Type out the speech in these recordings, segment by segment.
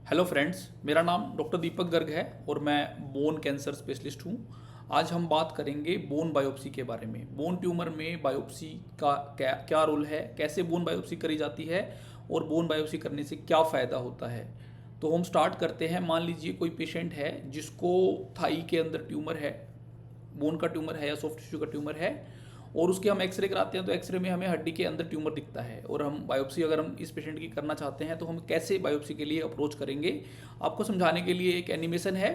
Hello friends, मेरा नाम doctor दीपक गर्ग है और मैं बोन कैंसर स्पेशलिस्ट हूँ। आज हम बात करेंगे बोन बायोप्सी के बारे में। बोन ट्यूमर में बायोप्सी का क्या क्या रोल है, कैसे बोन बायोप्सी करी जाती है और बोन बायोप्सी करने से क्या फ़ायदा होता है। तो हम स्टार्ट करते हैं। मान लीजिए कोई पेशेंट है जिसको थाई के अंदर ट्यूमर है, बोन का ट्यूमर है या सॉफ्ट टिश्यू का ट्यूमर है, और उसके हम एक्सरे कराते हैं तो एक्सरे में हमें हड्डी के अंदर ट्यूमर दिखता है। और हम बायोप्सी अगर हम इस पेशेंट की करना चाहते हैं तो हम कैसे बायोप्सी के लिए अप्रोच करेंगे, आपको समझाने के लिए एक एनिमेशन है।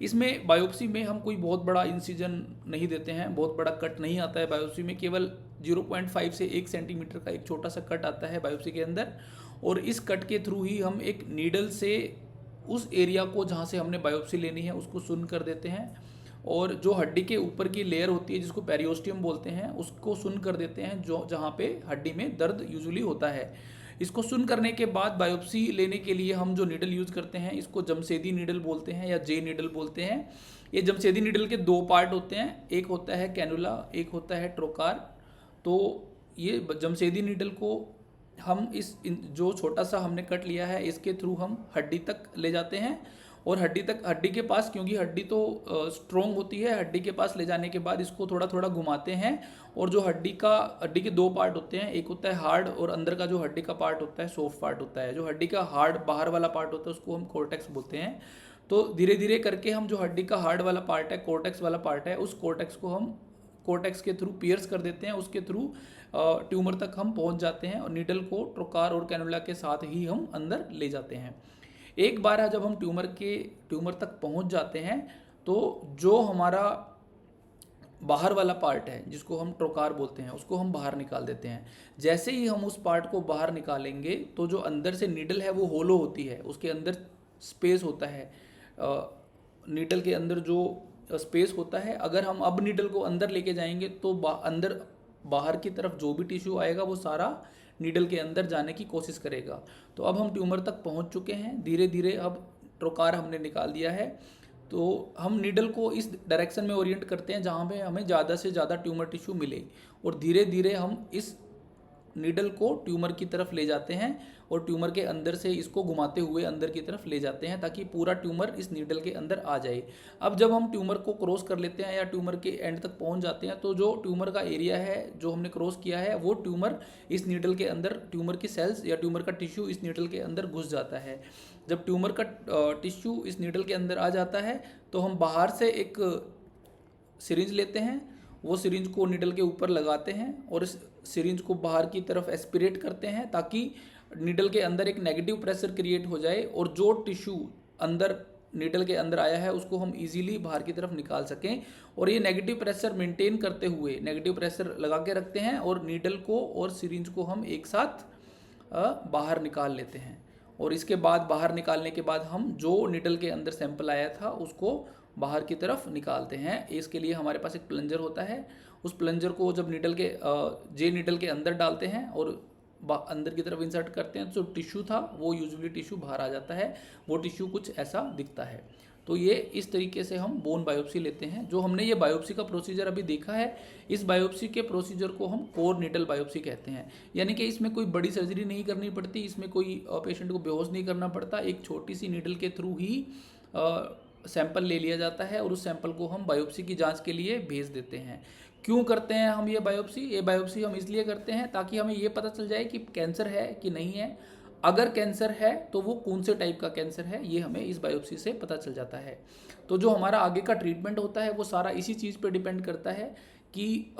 इसमें बायोप्सी में हम कोई बहुत बड़ा इंसिजन नहीं देते हैं, बहुत बड़ा कट नहीं आता है बायोप्सी में। केवल 0.5 से 1 सेंटीमीटर का एक छोटा सा कट आता है बायोप्सी के अंदर, और इस कट के थ्रू ही हम एक नीडल से उस एरिया को जहाँ से हमने बायोप्सी लेनी है उसको सुन कर देते हैं, और जो हड्डी के ऊपर की लेयर होती है जिसको पेरियोस्टियम बोलते हैं उसको सुन कर देते हैं, जो जहाँ पे हड्डी में दर्द यूजुअली होता है। इसको सुन करने के बाद बायोप्सी लेने के लिए हम जो नीडल यूज़ करते हैं इसको जमशेदी नीडल बोलते हैं या जे नीडल बोलते हैं। ये जमशेदी नीडल के दो पार्ट होते हैं, एक होता है कैनुला, एक होता है ट्रोकार। तो ये जमशेदी नीडल को हम जो छोटा सा हमने कट लिया है इसके थ्रू हम हड्डी तक ले जाते हैं, और हड्डी के पास, क्योंकि हड्डी तो स्ट्रोंग होती है, हड्डी के पास ले जाने के बाद इसको थोड़ा थोड़ा घुमाते हैं। और जो हड्डी के दो पार्ट होते हैं, एक होता है हार्ड और अंदर का जो हड्डी का पार्ट होता है सॉफ्ट पार्ट होता है। जो हड्डी का हार्ड बाहर वाला पार्ट होता है उसको हम कोर्टेक्स बोलते हैं। तो धीरे धीरे करके हम जो हड्डी का हार्ड वाला पार्ट है, कोर्टेक्स वाला पार्ट है, उस कोर्टेक्स को हम कोर्टेक्स के थ्रू पियर्स कर देते हैं, उसके थ्रू ट्यूमर तक हम पहुंच जाते हैं और नीडल को ट्रोकार और कैनुला के साथ ही हम अंदर ले जाते हैं। एक बार जब हम ट्यूमर तक पहुंच जाते हैं तो जो हमारा बाहर वाला पार्ट है जिसको हम ट्रोकार बोलते हैं उसको हम बाहर निकाल देते हैं। जैसे ही हम उस पार्ट को बाहर निकालेंगे तो जो अंदर से नीडल है वो होलो होती है, उसके अंदर स्पेस होता है। नीडल के अंदर जो स्पेस होता है, अगर हम अब नीडल को अंदर लेके जाएंगे तो अंदर बाहर की तरफ जो भी टिश्यू आएगा वो सारा नीडल के अंदर जाने की कोशिश करेगा। तो अब हम ट्यूमर तक पहुंच चुके हैं, धीरे धीरे अब ट्रोकार हमने निकाल दिया है। तो हम नीडल को इस डायरेक्शन में ओरिएंट करते हैं जहाँ पे हमें ज़्यादा से ज़्यादा ट्यूमर टिश्यू मिले, और धीरे धीरे हम इस नीडल को ट्यूमर की तरफ ले जाते हैं और ट्यूमर के अंदर से इसको घुमाते हुए अंदर की तरफ ले जाते हैं ताकि पूरा ट्यूमर इस नीडल के अंदर आ जाए। अब जब हम ट्यूमर को क्रॉस कर लेते हैं या ट्यूमर के एंड तक पहुंच जाते हैं तो जो ट्यूमर का एरिया है जो हमने क्रॉस किया है वो ट्यूमर इस नीडल के अंदर, ट्यूमर की सेल्स या ट्यूमर का टिश्यू इस नीडल के अंदर घुस जाता है। जब ट्यूमर का टिश्यू इस नीडल के अंदर आ जाता है तो हम बाहर से एक सिरिंज लेते हैं, वो सिरिंज को नीडल के ऊपर लगाते हैं और इस सिरिंज को बाहर की तरफ एस्पिरेट करते हैं ताकि नीडल के अंदर एक नेगेटिव प्रेशर क्रिएट हो जाए और जो टिश्यू अंदर नीडल के अंदर आया है उसको हम इजीली बाहर की तरफ निकाल सकें। और ये नेगेटिव प्रेशर मेंटेन करते हुए, नेगेटिव प्रेशर लगा के रखते हैं और नीडल को और सिरिंज को हम एक साथ बाहर निकाल लेते हैं। और इसके बाद बाहर निकालने के बाद हम जो नीडल के अंदर सैंपल आया था उसको बाहर की तरफ निकालते हैं। इसके लिए हमारे पास एक प्लंजर होता है, उस प्लंजर को जब जे नीडल के अंदर डालते हैं और अंदर की तरफ इंसर्ट करते हैं तो टिश्यू था वो यूजुअली टिश्यू बाहर आ जाता है, वो टिश्यू कुछ ऐसा दिखता है। तो ये इस तरीके से हम बोन बायोप्सी लेते हैं। जो हमने ये बायोप्सी का प्रोसीजर अभी देखा है, इस बायोप्सी के प्रोसीजर को हम कोर नीडल बायोप्सी कहते हैं। यानी कि इसमें कोई बड़ी सर्जरी नहीं करनी पड़ती, इसमें कोई पेशेंट को बेहोश नहीं करना पड़ता, एक छोटी सी नीडल के थ्रू ही सैंपल ले लिया जाता है और उस सैंपल को हम बायोप्सी की जांच के लिए भेज देते हैं। क्यों करते हैं हम ये बायोप्सी हम इसलिए करते हैं ताकि हमें ये पता चल जाए कि कैंसर है कि नहीं है। अगर कैंसर है तो वो कौन से टाइप का कैंसर है ये हमें इस बायोप्सी से पता चल जाता है। तो जो हमारा आगे का ट्रीटमेंट होता है वो सारा इसी चीज़ पे डिपेंड करता है कि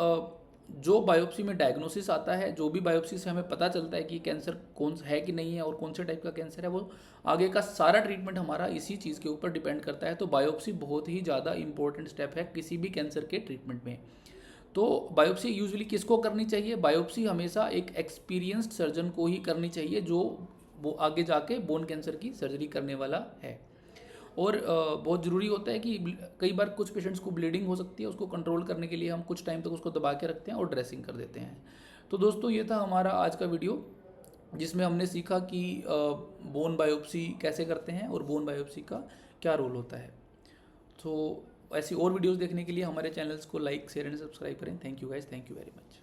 जो बायोप्सी में डायग्नोसिस आता है, जो भी बायोप्सी से हमें पता चलता है कि कैंसर कौन है कि नहीं है और कौन से टाइप का कैंसर है, वो आगे का सारा ट्रीटमेंट हमारा इसी चीज़ के ऊपर डिपेंड करता है। तो बायोप्सी बहुत ही ज़्यादा इंपॉर्टेंट स्टेप है किसी भी कैंसर के ट्रीटमेंट में। तो बायोप्सी यूजुअली किसको करनी चाहिए? बायोप्सी हमेशा एक एक्सपीरियंस्ड सर्जन को ही करनी चाहिए जो वो आगे जाके बोन कैंसर की सर्जरी करने वाला है। और बहुत ज़रूरी होता है कि कई बार कुछ पेशेंट्स को ब्लीडिंग हो सकती है, उसको कंट्रोल करने के लिए हम कुछ टाइम तक उसको दबा के रखते हैं और ड्रेसिंग कर देते हैं। तो दोस्तों ये था हमारा आज का वीडियो जिसमें हमने सीखा कि बोन बायोप्सी कैसे करते हैं और बोन बायोप्सी का क्या रोल होता है। तो ऐसी और वीडियोस देखने के लिए हमारे चैनल्स को लाइक, शेयर एंड सब्सक्राइब करें। Thank you guys, thank you very much.